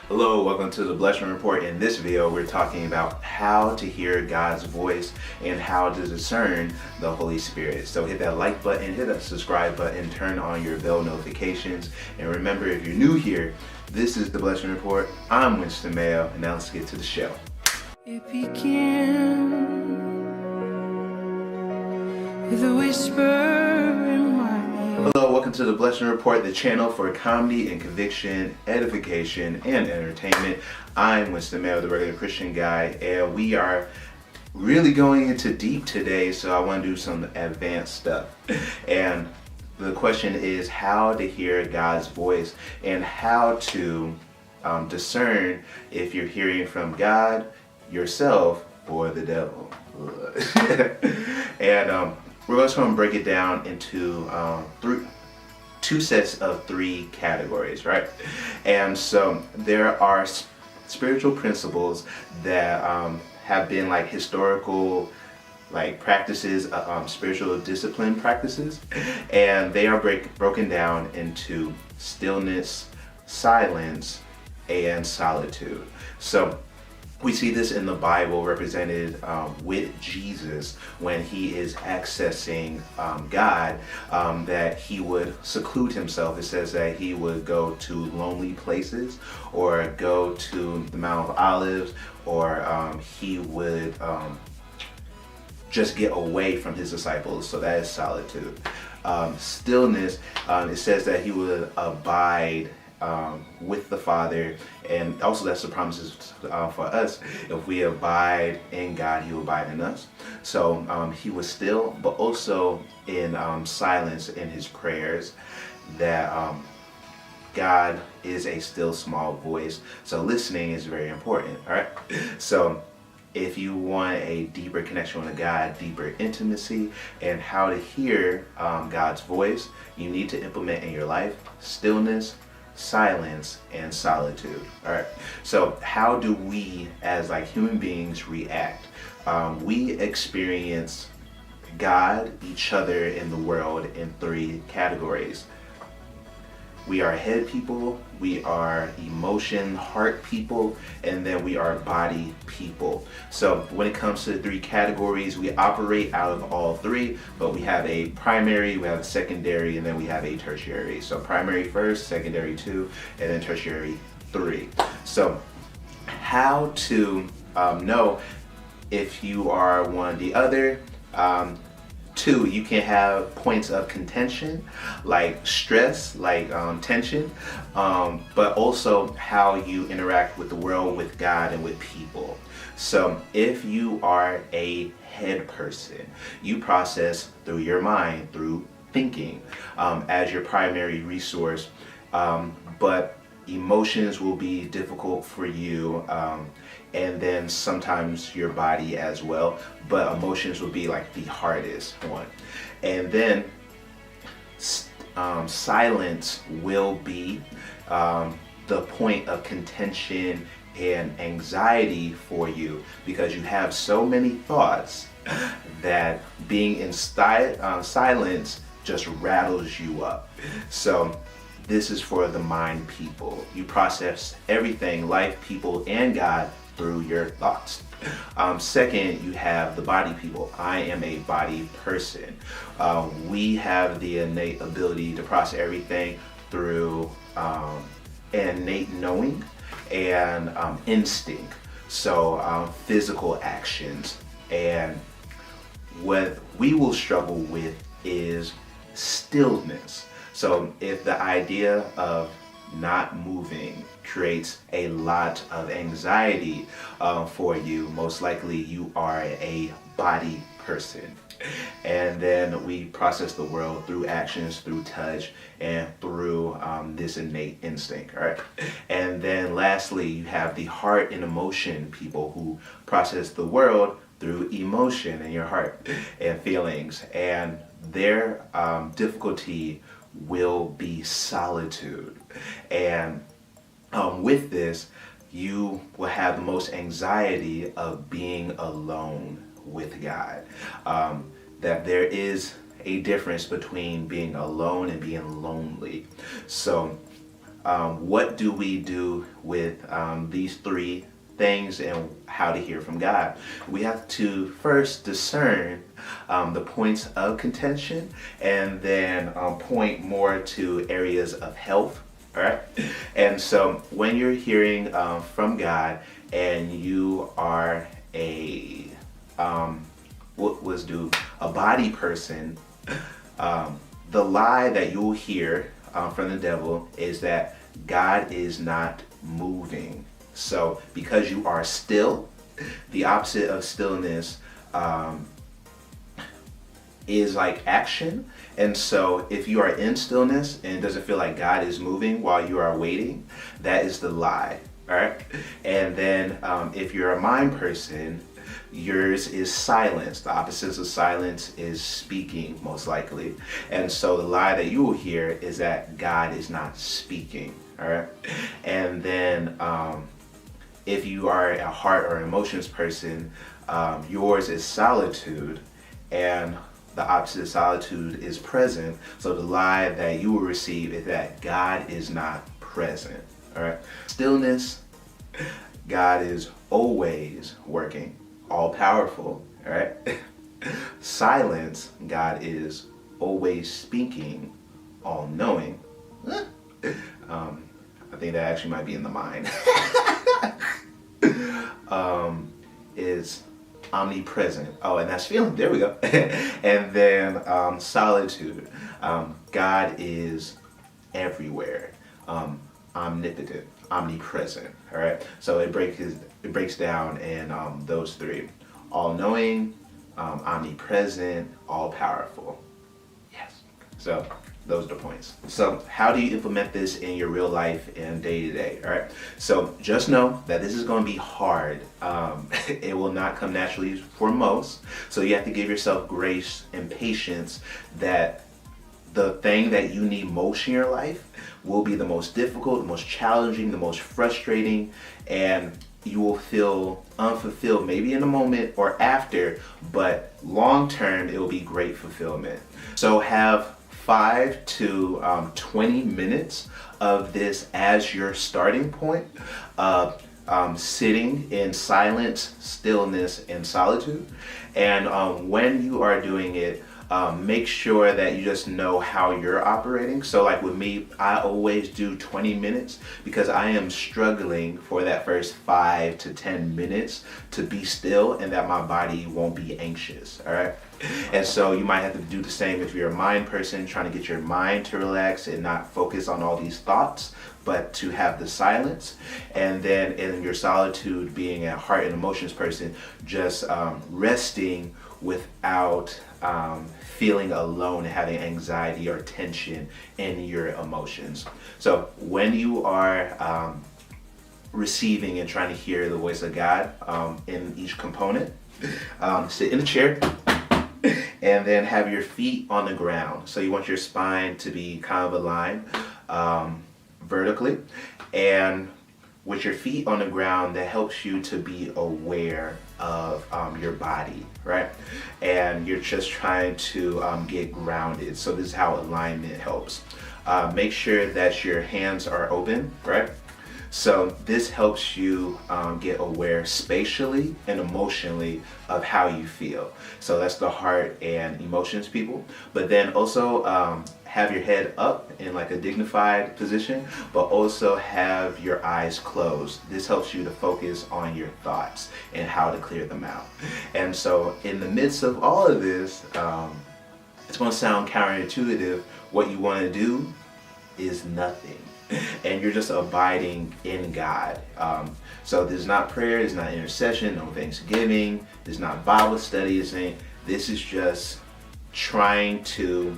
Hello, welcome to the Blessing Report. In this video, we're talking about how to hear God's voice and how to discern the Holy Spirit. So hit that like button, hit that subscribe button, turn on your bell notifications. And remember, if you're new here, this is the Blessing Report. I'm Winston, and now let's get to the show. It began with a whisper in my ear. Hello, welcome to the Blessing Report, the channel for comedy and conviction, edification, and entertainment. I'm Winston, the regular Christian guy, and we are really going into deep today, so I want to do some advanced stuff. And the question is how to hear God's voice and how to discern if you're hearing from God, yourself, or the devil. And we're just going to break it down into two sets of three categories, right? And so there are spiritual principles that have been like historical practices, spiritual discipline practices, and they are broken down into stillness, silence, and solitude. So we see this in the Bible represented with Jesus when he is accessing God, that he would seclude himself. It says that he would go to lonely places or go to the Mount of Olives, or he would just get away from his disciples. So that is solitude. Stillness, it says that he would abide with the Father, and also that's the promises for us. If we abide in God, he will abide in us. So he was still, but also in silence in his prayers, that God is a still small voice. So listening is very important, all right? So if you want a deeper connection with God, deeper intimacy, and how to hear God's voice, you need to implement in your life stillness, silence, and solitude. All right, so how do we as human beings react? We experience God, each other, in the world in three categories. We are head people, we are emotion, heart people, and then we are body people. So when it comes to the three categories, we operate out of all three, but we have a primary, we have a secondary, and then we have a tertiary. So primary first, secondary two, and then tertiary three. So how to know if you are one or the other? Two, you can have points of contention, like stress, tension, but also how you interact with the world, with God, and with people. So if you are a head person, you process through your mind, through thinking, as your primary resource, but emotions will be difficult for you, and then sometimes your body as well, but emotions will be the hardest one. And then silence will be the point of contention and anxiety for you, because you have so many thoughts that being in silence just rattles you up. So this is for the mind people. You process everything, life, people, and God, through your thoughts. Second, you have the body people. I am a body person. We have the innate ability to process everything through innate knowing and instinct. So physical actions. And what we will struggle with is stillness. So if the idea of not moving creates a lot of anxiety for you, most likely you are a body person. And then we process the world through actions, through touch, and through this innate instinct, all right? And then lastly, you have the heart and emotion people who process the world through emotion in your heart and feelings. And their difficulty will be solitude. And with this, you will have the most anxiety of being alone with God. That there is a difference between being alone and being lonely. So what do we do with these three things and how to hear from God? We have to first discern the points of contention, and then point more to areas of health. All right. And so when you're hearing from God and you are a a body person, the lie that you'll hear from the devil is that God is not moving. So because you are still, the opposite of stillness is like action. And so if you are in stillness and it doesn't feel like God is moving while you are waiting, that is the lie. All right. And then if you're a mind person, yours is silence. The opposite of silence is speaking, most likely. And so the lie that you will hear is that God is not speaking. All right. And then if you are a heart or emotions person, yours is solitude, and the opposite of solitude is present. So the lie that you will receive is that God is not present. All right. Stillness, God is always working, all powerful. All right. Silence, God is always speaking, all knowing. I think that actually might be in the mind. Is omnipresent. Oh, and that's feeling. There we go. And then solitude. God is everywhere. Omnipotent, omnipresent. All right. So it breaks down in those three: all-knowing, omnipresent, all-powerful. Yes. So those are the points. So how do you implement this in your real life and day to day? All right. So just know that this is going to be hard. It will not come naturally for most. So you have to give yourself grace and patience that the thing that you need most in your life will be the most difficult, the most challenging, the most frustrating, and you will feel unfulfilled maybe in the moment or after, but long term it will be great fulfillment. So have 5 to 20 minutes of this as your starting point of sitting in silence, stillness, and solitude. And when you are doing it, make sure that you just know how you're operating. So like with me, I always do 20 minutes because I am struggling for that first 5 to 10 minutes to be still and that my body won't be anxious. All right. And so you might have to do the same if you're a mind person, trying to get your mind to relax and not focus on all these thoughts, but to have the silence. And then in your solitude, being a heart and emotions person, just resting without feeling alone and having anxiety or tension in your emotions. So when you are receiving and trying to hear the voice of God in each component, sit in a chair and then have your feet on the ground. So you want your spine to be kind of aligned vertically, and with your feet on the ground, that helps you to be aware of your body, right? And you're just trying to get grounded. So this is how alignment helps. Make sure that your hands are open, right? So this helps you get aware spatially and emotionally of how you feel. So that's the heart and emotions people. But then also have your head up in like a dignified position, but also have your eyes closed. This helps you to focus on your thoughts and how to clear them out. And so in the midst of all of this, it's going to sound counterintuitive. What you want to do is nothing. And you're just abiding in God. So this is not prayer, it's not intercession, no thanksgiving, it's not Bible study, this is just trying to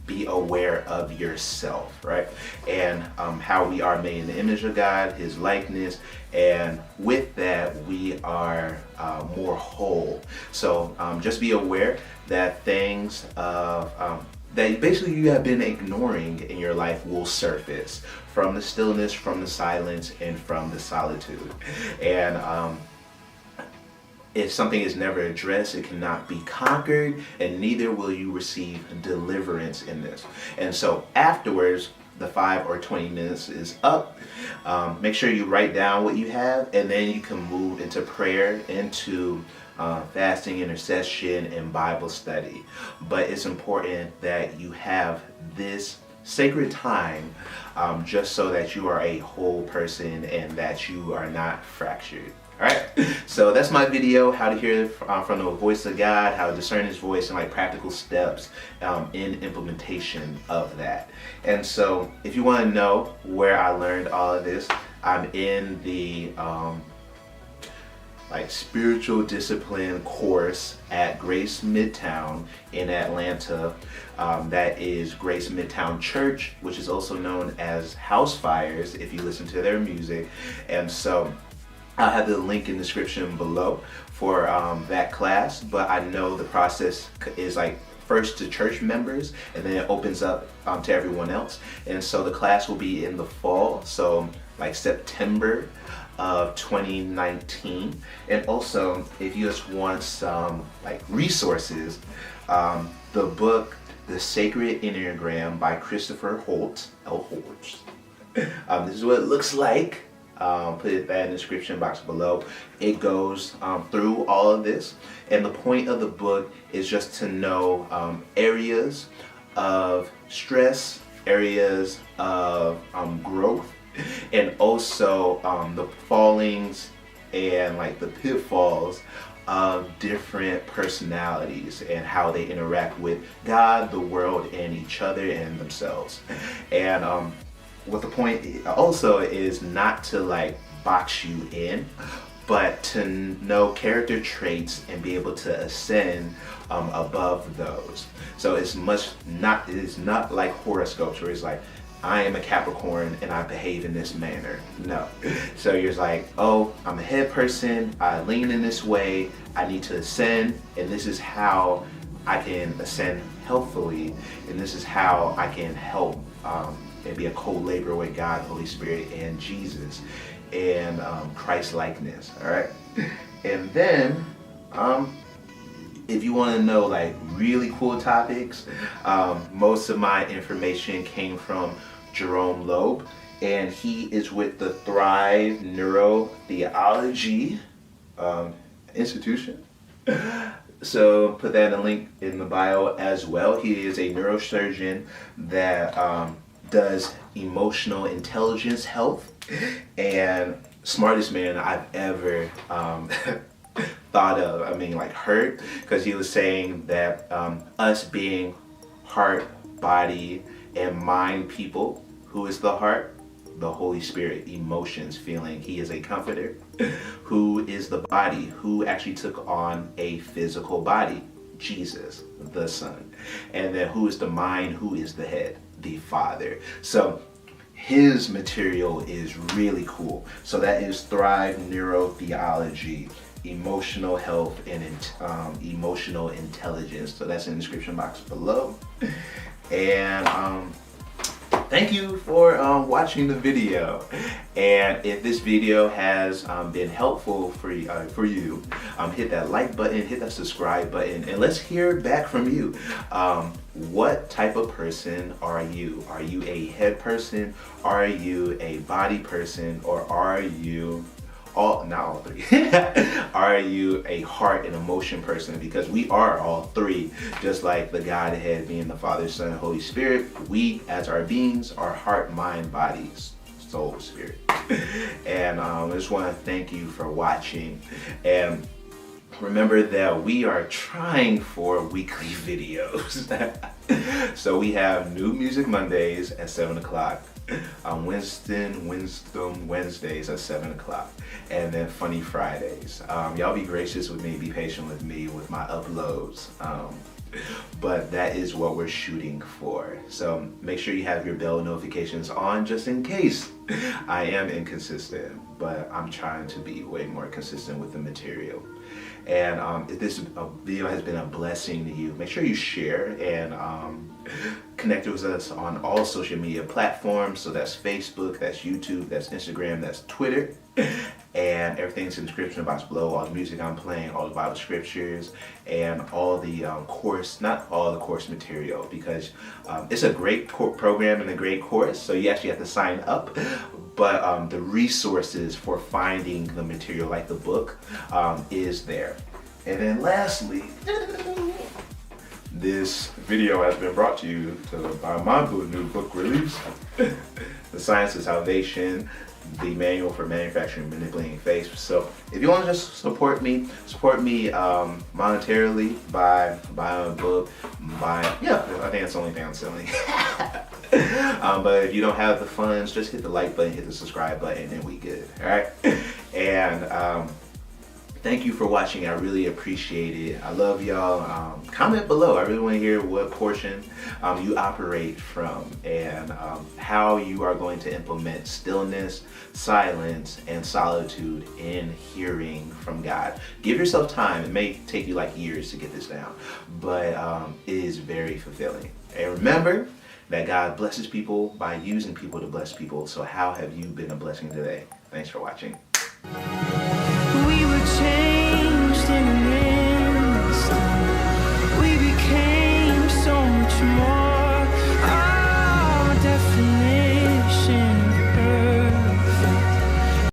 be aware of yourself, right? And how we are made in the image of God, His likeness, and with that we are more whole. So just be aware that things that basically you have been ignoring in your life will surface from the stillness, from the silence, and from the solitude. And if something is never addressed, it cannot be conquered, and neither will you receive deliverance in this. And so afterwards, the 5 or 20 minutes is up, make sure you write down what you have, and then you can move into prayer, into fasting, intercession, and Bible study. But it's important that you have this sacred time, just so that you are a whole person and that you are not fractured. Alright, so that's my video, how to hear from the voice of God, how to discern His voice, and like practical steps in implementation of that. And so if you want to know where I learned all of this, I'm in the like spiritual discipline course at Grace Midtown in Atlanta. That is Grace Midtown Church, which is also known as House Fires if you listen to their music. And so I'll have the link in the description below for that class, but I know the process is like first to church members and then it opens up to everyone else. And so the class will be in the fall, so like September of 2019. And also, if you just want some like resources, the book The Sacred Enneagram by Christopher Holt, this is what it looks like. Put that in the description box below. It goes through all of this, and the point of the book is just to know areas of stress, areas of growth, and also the fallings and like the pitfalls of different personalities and how they interact with God, the world, and each other and themselves. And what the point also is not to like box you in, but to know character traits and be able to ascend above those. So it is not like horoscopes where it's like, I am a Capricorn and I behave in this manner. No. So you're just like, oh, I'm a head person, I lean in this way, I need to ascend, and this is how I can ascend healthfully, and this is how I can help and be a co-laborer with God, Holy Spirit, and Jesus, and Christ-likeness. All right. And then, if you want to know like really cool topics, most of my information came from Jerome Loeb, and he is with the Thrive Neurotheology Institution. So put that in a link in the bio as well. He is a neurosurgeon that does emotional intelligence health, and smartest man I've ever thought of, I mean like heard, because he was saying that us being heart, body, and mind people, who is the heart? The Holy Spirit, emotions, feeling. He is a comforter. Who is the body? Who actually took on a physical body? Jesus, the Son. And then who is the mind? Who is the head? The Father. So his material is really cool. So that is Thrive Neurotheology, emotional health, and emotional intelligence. So that's in the description box below. And thank you for watching the video. And if this video has been helpful for you, hit that like button, hit that subscribe button, and let's hear back from you. What type of person are you? Are you a head person? Are you a body person? Or are you not all three? Are you a heart and emotion person? Because we are all three, just like the Godhead being the Father, Son, and Holy Spirit. We as our beings are heart, mind, body, soul, spirit. And I just want to thank you for watching, and remember that we are trying for weekly videos. So we have New Music Mondays at 7 o'clock. Winston Wednesdays at 7 o'clock, and then Funny Fridays. Y'all be gracious with me, be patient with me with my uploads, but that is what we're shooting for. So make sure you have your bell notifications on just in case I am inconsistent, but I'm trying to be way more consistent with the material. And if this video has been a blessing to you, make sure you share and connect with us on all social media platforms. So that's Facebook, that's YouTube, that's Instagram, that's Twitter. And and everything's in the description box below. All the music I'm playing, all the Bible scriptures, and all the course, not all the course material, because it's a great program and a great course, so you actually have to sign up. But the resources for finding the material, like the book, is there. And then lastly, this video has been brought to you by my new book release, The Science of Salvation, the Manual for Manufacturing and Manipulating Faith. So if you want to just support me monetarily by buying a book, I think that's the only thing I'm selling. But if you don't have the funds, just hit the like button, hit the subscribe button, and we good. All right. And thank you for watching. I really appreciate it. I love y'all. Comment below. I really want to hear what portion you operate from, and how you are going to implement stillness, silence, and solitude in hearing from God. Give yourself time. It may take you like years to get this down, but it is very fulfilling. And remember that God blesses people by using people to bless people. So how have you been a blessing today? Thanks for watching. We were changed in an instant. We became so much more. Oh, definitely.